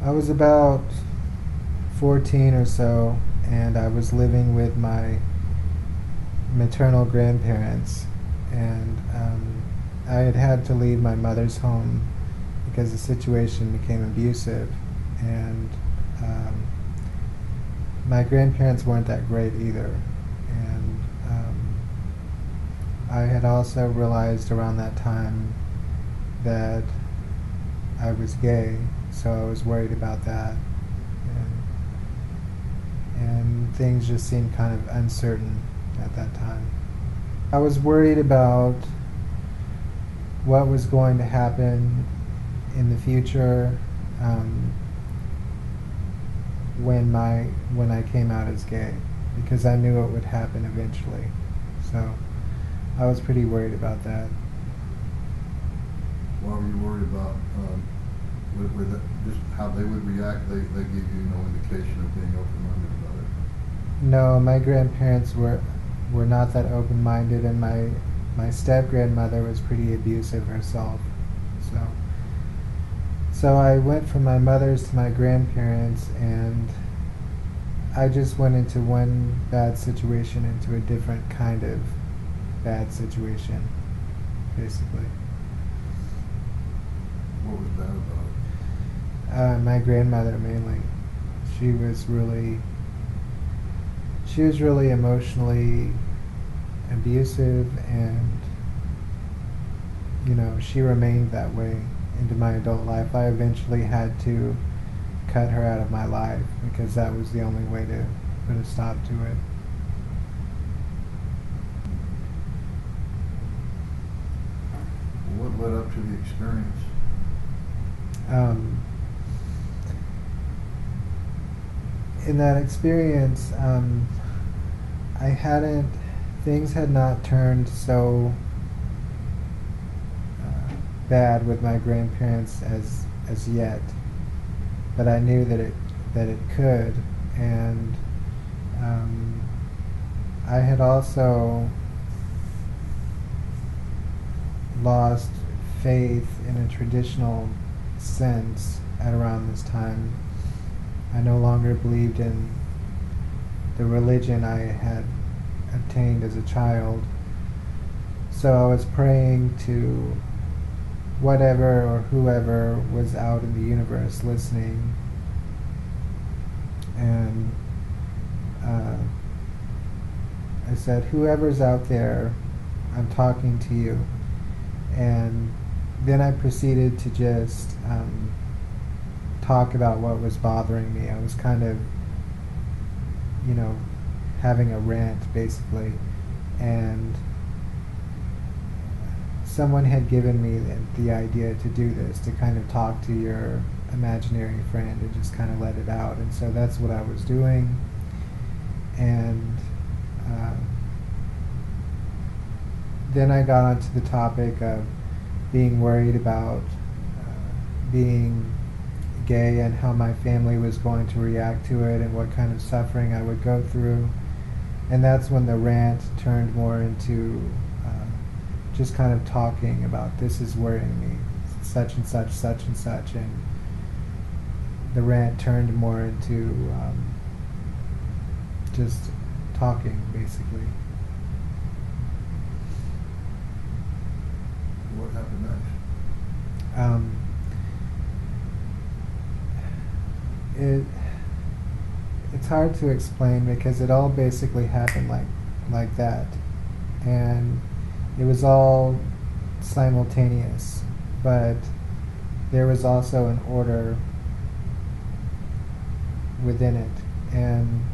I was about 14 or so, and I was living with my maternal grandparents, and I had had to leave my mother's home because the situation became abusive, and my grandparents weren't that great either, and I had also realized around that time that I was gay, so I was worried about that, and things just seemed kind of uncertain at that time. I was worried about what was going to happen in the future when I came out as gay, because I knew it would happen eventually. So I was pretty worried about that. Why were you worried about with just how they would react? They give you no indication of being open-minded about it. No, my grandparents were not that open-minded, and my step-grandmother was pretty abusive herself. So I went from my mother's to my grandparents, and I just went into one bad situation into a different kind of bad situation, basically. What was bad about it? My grandmother mainly. She was really emotionally abusive, and she remained that way into my adult life. I eventually had to cut her out of my life because that was the only way to put a stop to it. What led up to the experience? In that experience, things had not turned so bad with my grandparents as yet, but I knew that it could, and I had also lost faith in a traditional sense at around this time. I no longer believed in the religion I had obtained as a child, so I was praying to whatever or whoever was out in the universe listening, and I said, whoever's out there, I'm talking to you. And then I proceeded to just talk about what was bothering me. I was kind of, having a rant, basically. And someone had given me the idea to do this, to kind of talk to your imaginary friend and just kind of let it out. And so that's what I was doing. And then I got onto the topic of being worried about being gay and how my family was going to react to it and what kind of suffering I would go through. And that's when the rant turned more into just kind of talking about, this is worrying me, such and such, such and such. And the rant turned more into just talking, basically. What happened next? It's hard to explain because it all basically happened like that, and it was all simultaneous, but there was also an order within it. And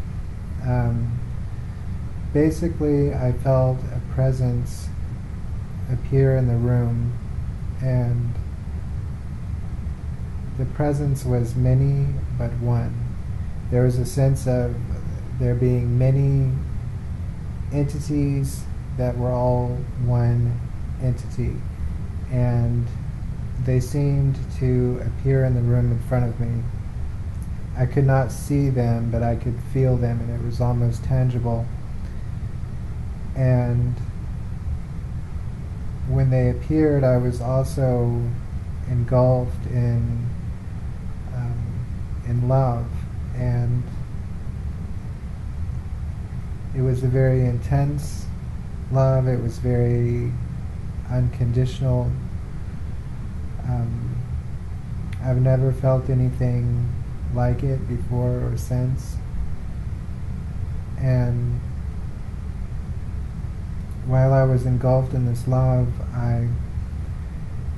basically I felt a presence appear in the room, and the presence was many but one. There was a sense of there being many entities that were all one entity, and they seemed to appear in the room in front of me. I could not see them, but I could feel them, and it was almost tangible. And when they appeared, I was also engulfed in from love, and it was a very intense love. It was very unconditional. Um, I've never felt anything like it before or since. And while I was engulfed in this love, I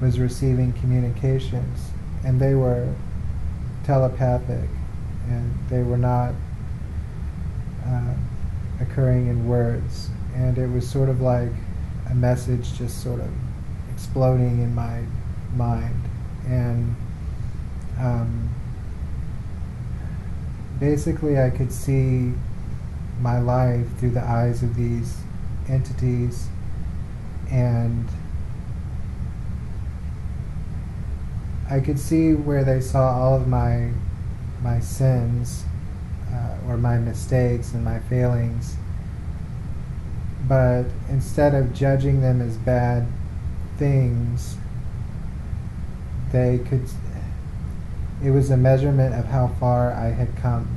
was receiving communications, and they were telepathic, and they were not uh, occurring in words. And it was sort of like a message just sort of exploding in my mind. And basically I could see my life through the eyes of these entities, and I could see where they saw all of my sins, or my mistakes and my failings, but instead of judging them as bad things, it was a measurement of how far I had come.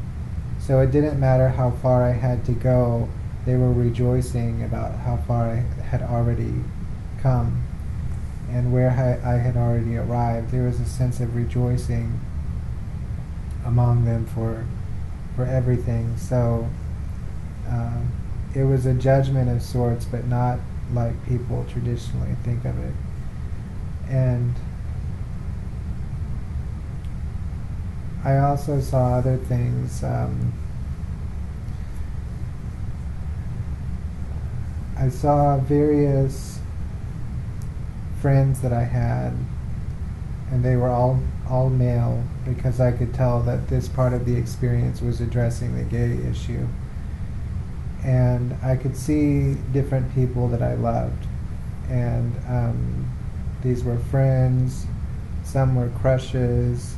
So it didn't matter how far I had to go, they were rejoicing about how far I had already come and where I had already arrived. There was a sense of rejoicing among them for everything. So it was a judgment of sorts, but not like people traditionally think of it. And I also saw other things. I saw various friends that I had, and they were all male, because I could tell that this part of the experience was addressing the gay issue. And I could see different people that I loved, and these were friends, some were crushes.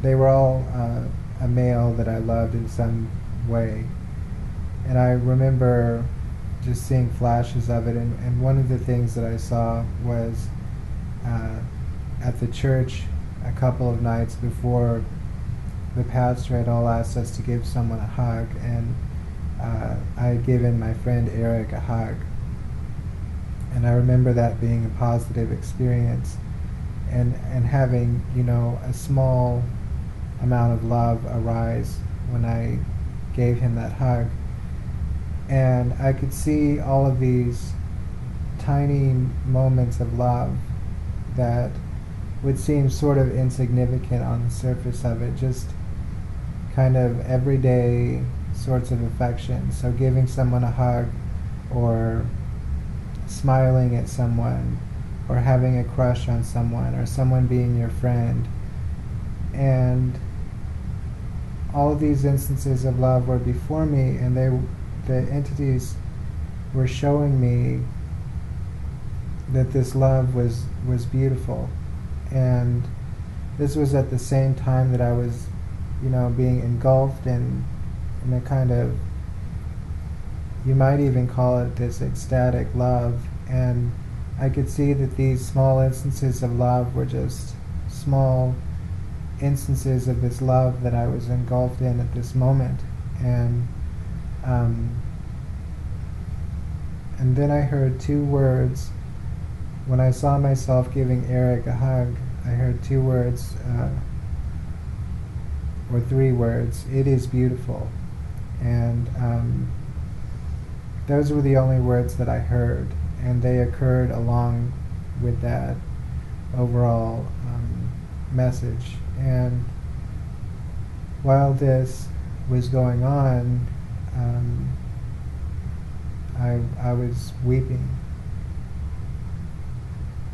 They were all a male that I loved in some way. And I remember just seeing flashes of it, and one of the things that I saw was at the church a couple of nights before the pastor had all asked us to give someone a hug, and I had given my friend Eric a hug. And I remember that being a positive experience, and having, a small amount of love arise when I gave him that hug. And I could see all of these tiny moments of love that would seem sort of insignificant on the surface of it, just kind of everyday sorts of affection. So giving someone a hug, or smiling at someone, or having a crush on someone, or someone being your friend. And all of these instances of love were before me, and the entities were showing me that this love was beautiful. And this was at the same time that I was, being engulfed in a kind of, you might even call it this ecstatic love. And I could see that these small instances of love were just small instances of this love that I was engulfed in at this moment. And then I heard two words. When I saw myself giving Eric a hug, I heard two words, or three words: "It is beautiful." And those were the only words that I heard, and they occurred along with that overall message. And while this was going on, I was weeping,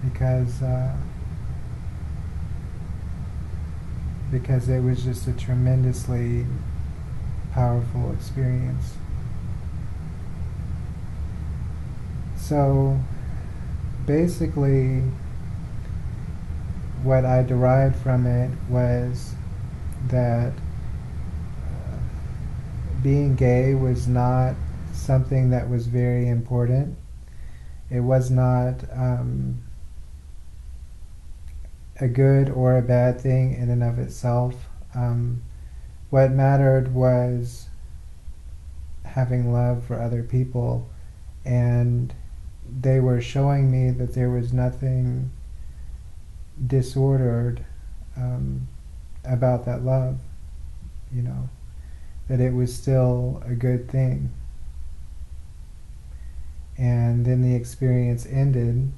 because it was just a tremendously powerful experience. So basically, what I derived from it was that being gay was not something that was very important. It was not a good or a bad thing in and of itself. What mattered was having love for other people, and they were showing me that there was nothing disordered about that love, you know, that it was still a good thing. And then the experience ended,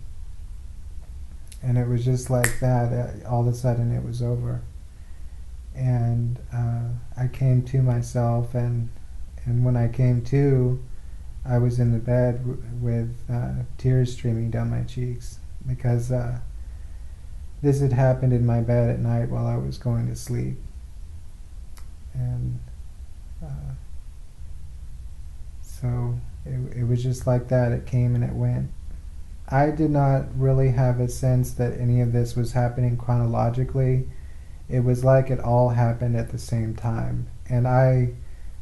and it was just like that. All of a sudden it was over. And I came to myself, and when I came to, I was in the bed with tears streaming down my cheeks, because this had happened in my bed at night while I was going to sleep. And so it was just like that. It came and it went. I did not really have a sense that any of this was happening chronologically. It was like it all happened at the same time. And I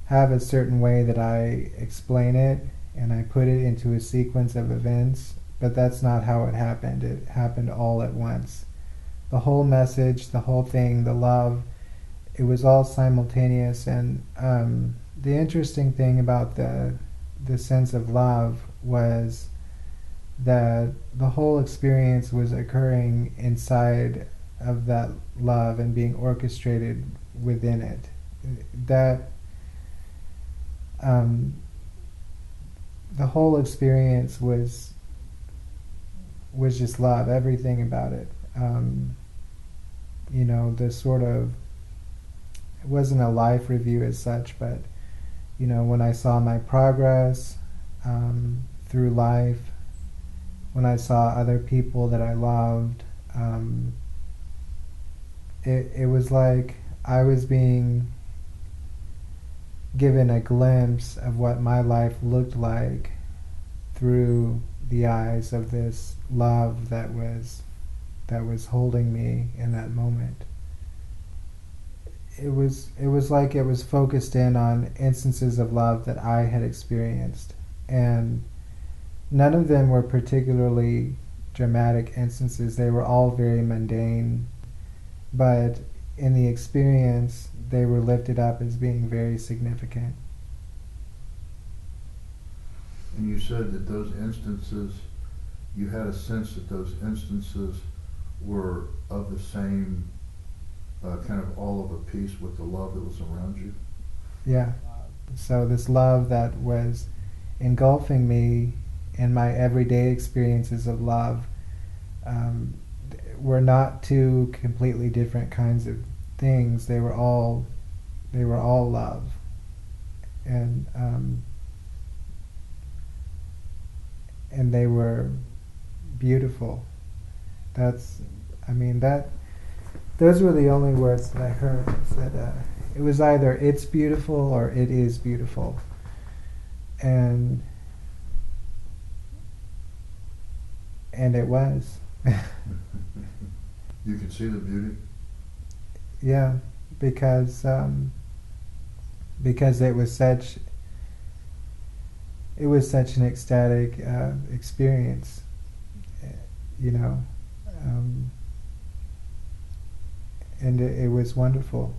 have a certain way that I explain it, and I put it into a sequence of events, but that's not how it happened. It happened all at once. The whole message, the whole thing, the love, it was all simultaneous. And the interesting thing about the sense of love was that the whole experience was occurring inside of that love and being orchestrated within it. That the whole experience was just love, everything about it. You know, the sort of, it wasn't a life review as such, but you know, when I saw my progress through life, when I saw other people that I loved, it was like I was being given a glimpse of what my life looked like through the eyes of this love that was holding me in that moment. It was like it was focused in on instances of love that I had experienced, and none of them were particularly dramatic instances. They were all very mundane, but in the experience they were lifted up as being very significant. And you said that those instances, you had a sense that those instances were of the same kind of all of a piece with the love that was around you? Yeah. So this love that was engulfing me in my everyday experiences of love were not two completely different kinds of things. They were all love, and they were beautiful. That's, I mean, those were the only words that I heard. That it was either it's beautiful or it is beautiful, and it was. You could see the beauty? Yeah, because it was such an ecstatic experience, you know, and it was wonderful.